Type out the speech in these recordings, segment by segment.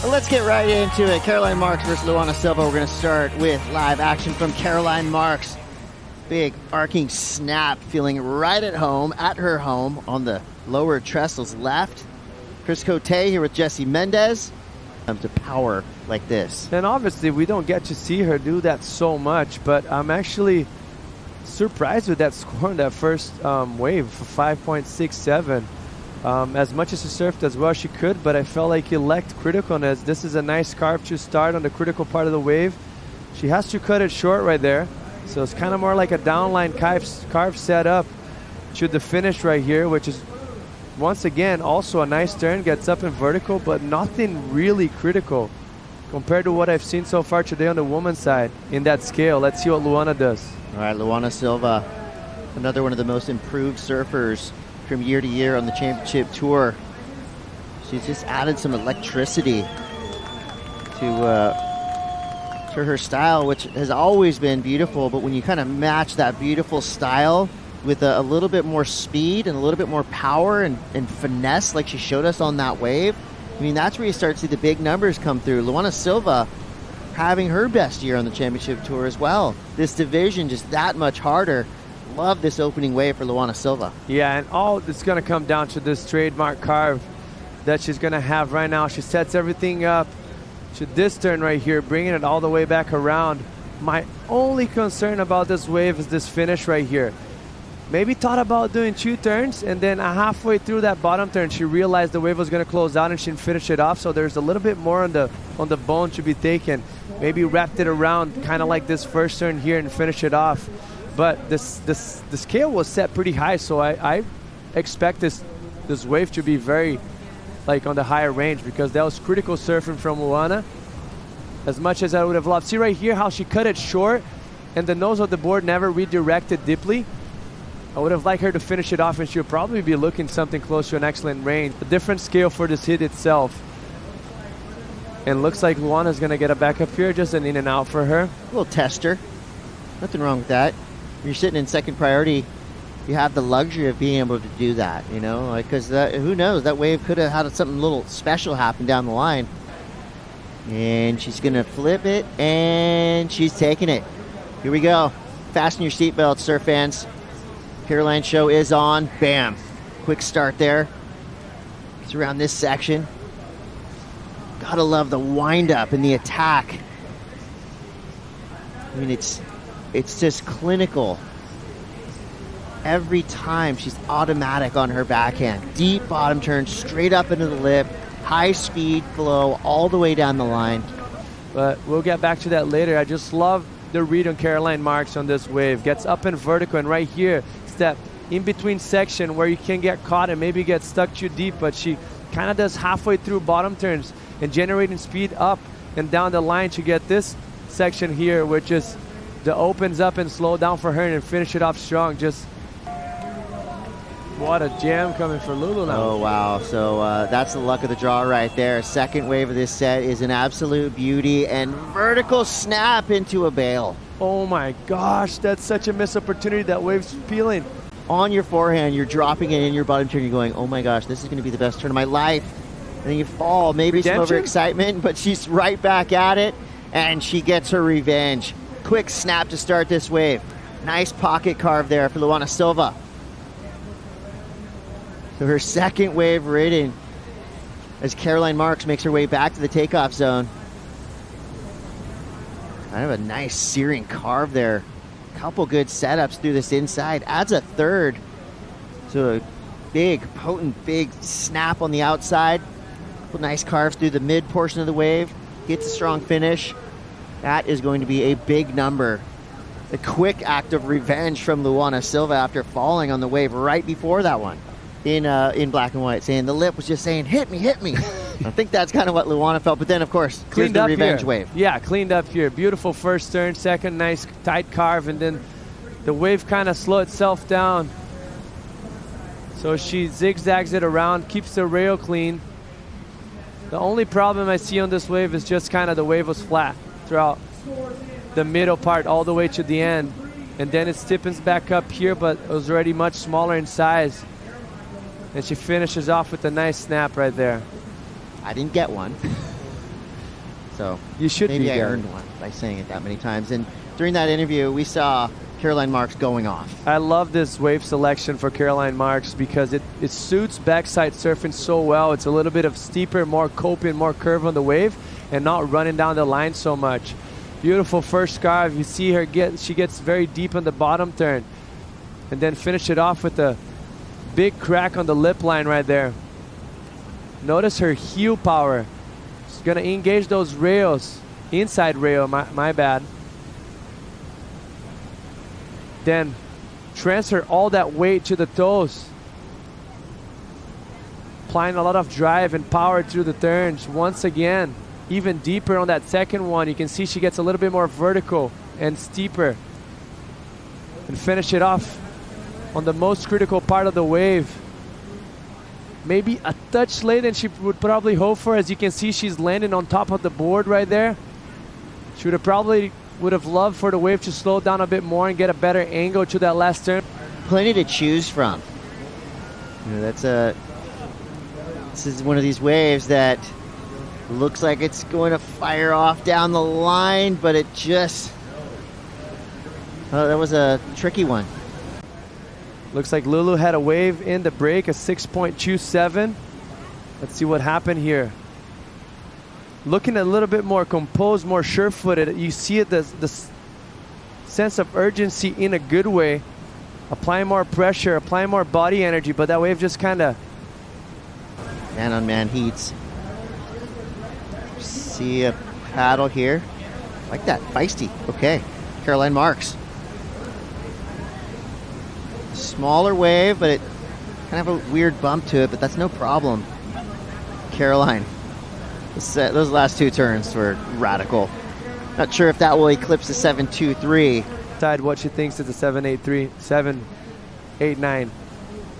Well, let's get right into it. Caroline Marks versus Luana Silva. We're going to start with live action from Caroline Marks. Big arcing snap, feeling right at home, at her home, on the lower trestles left. Chris Cote here with Jesse Mendez. To power like this. And obviously we don't get to see her do that so much, but I'm actually surprised with that score in that first wave for 5.67. As much as she surfed as well as she could, but I felt like it lacked criticalness. This is a nice carve to start on the critical part of the wave. She has to cut it short right there. So it's kind of more like a downline carve set up to the finish right here, which is once again also a nice turn, gets up in vertical, but nothing really critical compared to what I've seen so far today on the woman's side in that scale. Let's see what Luana does. All right, Luana Silva, another one of the most improved surfers from year to year on the championship tour. She's just added some electricity to her style, which has always been beautiful, but when you kind of match that beautiful style with a little bit more speed and a little bit more power and finesse like she showed us on that wave, I mean, that's where you start to see the big numbers come through. Luana Silva having her best year on the championship tour as well. This division just that much harder. Love this opening wave for Luana Silva. Yeah, and all it's going to come down to this trademark carve that she's going to have right now. She sets everything up to this turn right here, bringing it all the way back around. My only concern about this wave is this finish right here. Maybe thought about doing 2 turns, and then halfway through that bottom turn, she realized the wave was going to close out and she didn't finish it off. So there's a little bit more on the bone to be taken. Maybe wrapped it around kind of like this first turn here and finish it off. But the scale was set pretty high, so I expect this wave to be very like on the higher range, because that was critical surfing from Luana. As much as I would have loved. See right here how she cut it short and the nose of the board never redirected deeply. I would have liked her to finish it off, and she'll probably be looking something close to an excellent range. A different scale for this hit itself. And looks like Luana's going to get a back up here, just an in and out for her. A little tester. Nothing wrong with that. You're sitting in second priority. You have the luxury of being able to do that, you know, because who knows, that wave could have had something little special happen down the line. And she's going to flip it, and she's taking it. Here we go. Fasten your seatbelts, surf fans. Caroline show is on. Bam. Quick start there. It's around this section. Gotta love the wind up and the attack. I mean, it's just clinical. Every time she's automatic on her backhand. Deep bottom turn, straight up into the lip. High speed flow all the way down the line. But we'll get back to that later. I just love the read on Caroline Marks on this wave. Gets up in vertical, and right here, that in between section where you can get caught and maybe get stuck too deep, but she kind of does halfway through bottom turns and generating speed up and down the line to get this section here, which is the opens up and slow down for her and finish it off strong. Just what a jam coming for Lulu now. Oh wow, so that's the luck of the draw right there. Second wave of this set is an absolute beauty, and vertical snap into a bail. Oh my gosh, that's such a missed opportunity. That wave's peeling. On your forehand, you're dropping it in your bottom turn. You're going, oh my gosh, this is going to be the best turn of my life. And then you fall, maybe some overexcitement, but she's right back at it, and she gets her revenge. Quick snap to start this wave. Nice pocket carve there for Luana Silva. So her second wave ridden as Caroline Marks makes her way back to the takeoff zone. Kind of a nice searing carve there. Couple good setups through this inside. Adds a third. So a big, potent, big snap on the outside. Couple nice carves through the mid portion of the wave. Gets a strong finish. That is going to be a big number. A quick act of revenge from Luana Silva after falling on the wave right before that one. In black and white, saying the lip was just saying, hit me, hit me. I think that's kind of what Luana felt, but then of course, here's the revenge wave. Yeah, cleaned up here. Beautiful first turn, second nice tight carve, and then the wave kind of slowed itself down. So she zigzags it around, keeps the rail clean. The only problem I see on this wave is just kind of the wave was flat throughout the middle part all the way to the end. And then it stiffens back up here, but it was already much smaller in size. And she finishes off with a nice snap right there. I didn't get one. So you should maybe be I good. earned one by saying it that many times. And during that interview, we saw Caroline Marks going off. I love this wave selection for Caroline Marks because it suits backside surfing so well. It's a little bit of steeper, more coping, more curve on the wave, and not running down the line so much. Beautiful first carve. You see her she gets very deep on the bottom turn, and then finish it off with a big crack on the lip line right there. Notice her heel power. She's gonna engage those rails, inside rail, my bad. Then transfer all that weight to the toes. Applying a lot of drive and power through the turns. Once again, even deeper on that second one. You can see she gets a little bit more vertical and steeper. And finish it off on the most critical part of the wave. Maybe a touch later than she would probably hope for. As you can see, she's landing on top of the board right there. She would have loved for the wave to slow down a bit more and get a better angle to that last turn. Plenty to choose from. You know, this is one of these waves that looks like it's going to fire off down the line, but it just, that was a tricky one. Looks like Lulu had a wave in the break, a 6.27. Let's see what happened here. Looking a little bit more composed, more sure-footed. You see it, the sense of urgency in a good way. Applying more pressure, applying more body energy, but that wave just kind of... Man-on-man heats. See a paddle here. Like that, feisty. Okay, Caroline Marks. Smaller wave, but it kind of a weird bump to it, but that's no problem. Caroline. Those last two turns were radical. Not sure if that will eclipse the 7.23. Decide what she thinks is the 7.83, 7.89.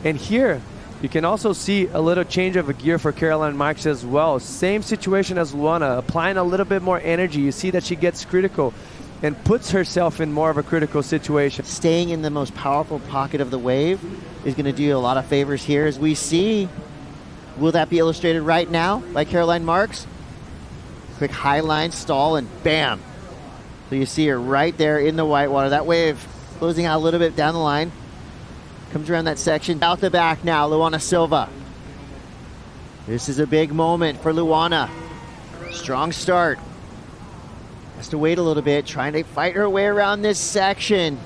And here, you can also see a little change of a gear for Caroline Marks as well. Same situation as Luana, applying a little bit more energy. You see that she gets critical and puts herself in more of a critical situation. Staying in the most powerful pocket of the wave is going to do a lot of favors here, as we see. Will that be illustrated right now by Caroline Marks? Quick high line stall and bam. So you see her right there in the whitewater. That wave closing out a little bit down the line. Comes around that section. Out the back now, Luana Silva. This is a big moment for Luana. Strong start. Has to wait a little bit, trying to fight her way around this section.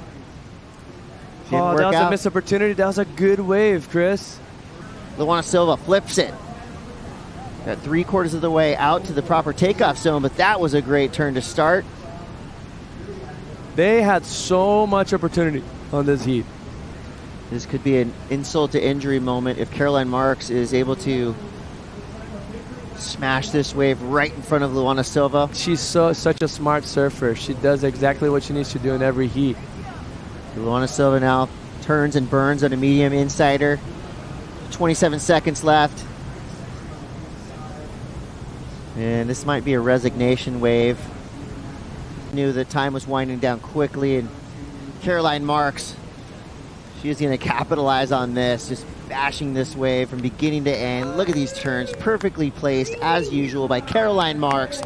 Oh, that was a missed opportunity. That was a good wave, Chris. Luana Silva flips it. Got 3/4 of the way out to the proper takeoff zone, but that was a great turn to start. They had so much opportunity on this heat. This could be an insult to injury moment if Caroline Marks is able to smash this wave right in front of Luana Silva. She's such a smart surfer. She does exactly what she needs to do in every heat. Luana Silva now turns and burns on a medium insider. 27 seconds left. And this might be a resignation wave. Knew the time was winding down quickly, and Caroline Marks, she's going to capitalize on this, just bashing this wave from beginning to end. Look at these turns, perfectly placed as usual by Caroline Marks,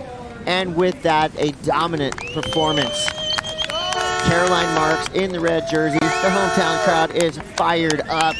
and with that, a dominant performance. Caroline Marks in the red jersey. The hometown crowd is fired up.